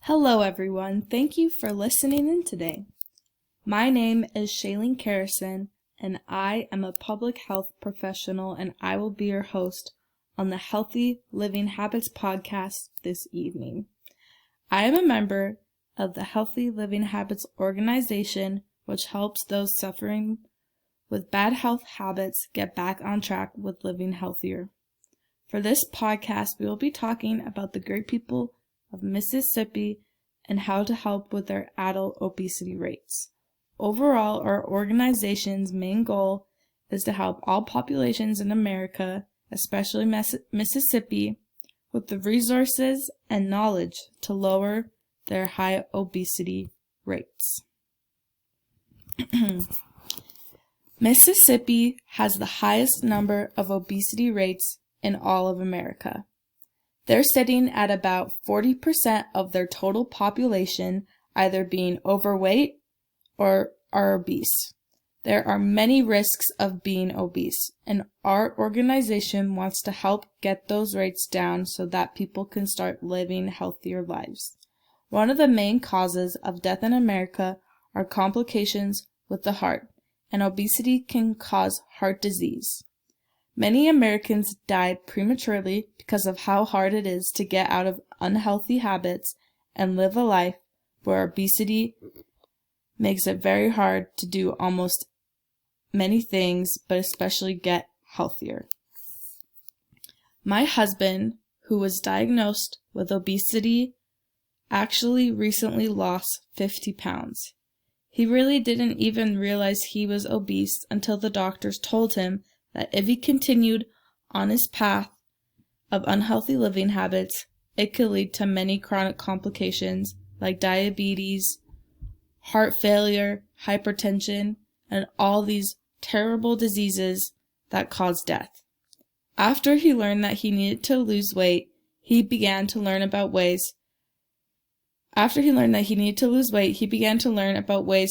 Hello everyone, thank you for listening in today. My name is Shailene Carrison and I am a public health professional and I will be your host on the Healthy Living Habits podcast this evening. I am a member of the Healthy Living Habits organization, which helps those suffering with bad health habits get back on track with living healthier. For this podcast, we will be talking about the great people of Mississippi and how to help with their adult obesity rates. Overall, our organization's main goal is to help all populations in America, especially Mississippi, with the resources and knowledge to lower their high obesity rates. Mississippi has the highest number of obesity rates in all of America. They're sitting at about 40% of their total population either being overweight or are obese. There are many risks of being obese, and our organization wants to help get those rates down so that people can start living healthier lives. One of the main causes of death in America are complications with the heart, and obesity can cause heart disease. Many Americans die prematurely because of how hard it is to get out of unhealthy habits and live a life where obesity makes it very hard to do almost many things, but especially get healthier. My husband, who was diagnosed with obesity, actually recently lost 50 pounds. He really didn't even realize he was obese until the doctors told him that if he continued on his path of unhealthy living habits, it could lead to many chronic complications like diabetes, heart failure, hypertension, and all these terrible diseases that cause death. After he learned that he needed to lose weight, he began to learn about ways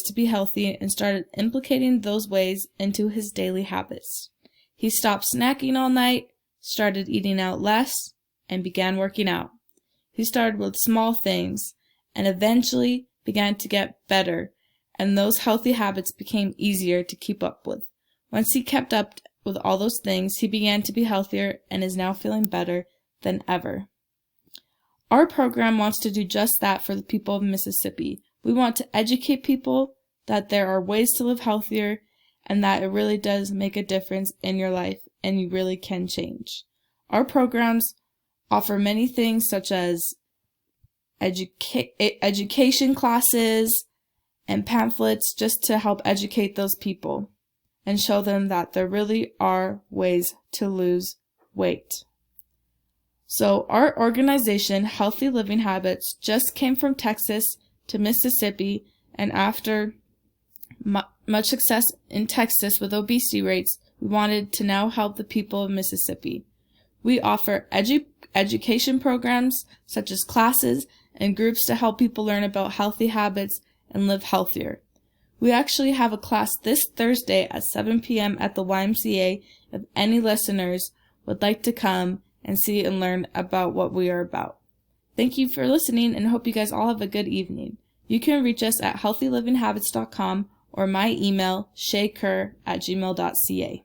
to be healthy and started implicating those ways into his daily habits. He stopped snacking all night, started eating out less, and began working out. He started with small things and eventually began to get better, and those healthy habits became easier to keep up with. Once he kept up with all those things, he began to be healthier and is now feeling better than ever. Our program wants to do just that for the people of Mississippi. We want to educate people that there are ways to live healthier and that it really does make a difference in your life and you really can change. Our programs offer many things such as education classes and pamphlets just to help educate those people and show them that there really are ways to lose weight. So our organization, Healthy Living Habits, just came from Texas to Mississippi, and after much success in Texas with obesity rates, we wanted to now help the people of Mississippi. We offer education programs such as classes and groups to help people learn about healthy habits and live healthier. We actually have a class this Thursday at 7 p.m. at the YMCA if any listeners would like to come and see and learn about what we are about. Thank you for listening and hope you guys all have a good evening. You can reach us at healthylivinghabits.com or my email, shayker@gmail.ca.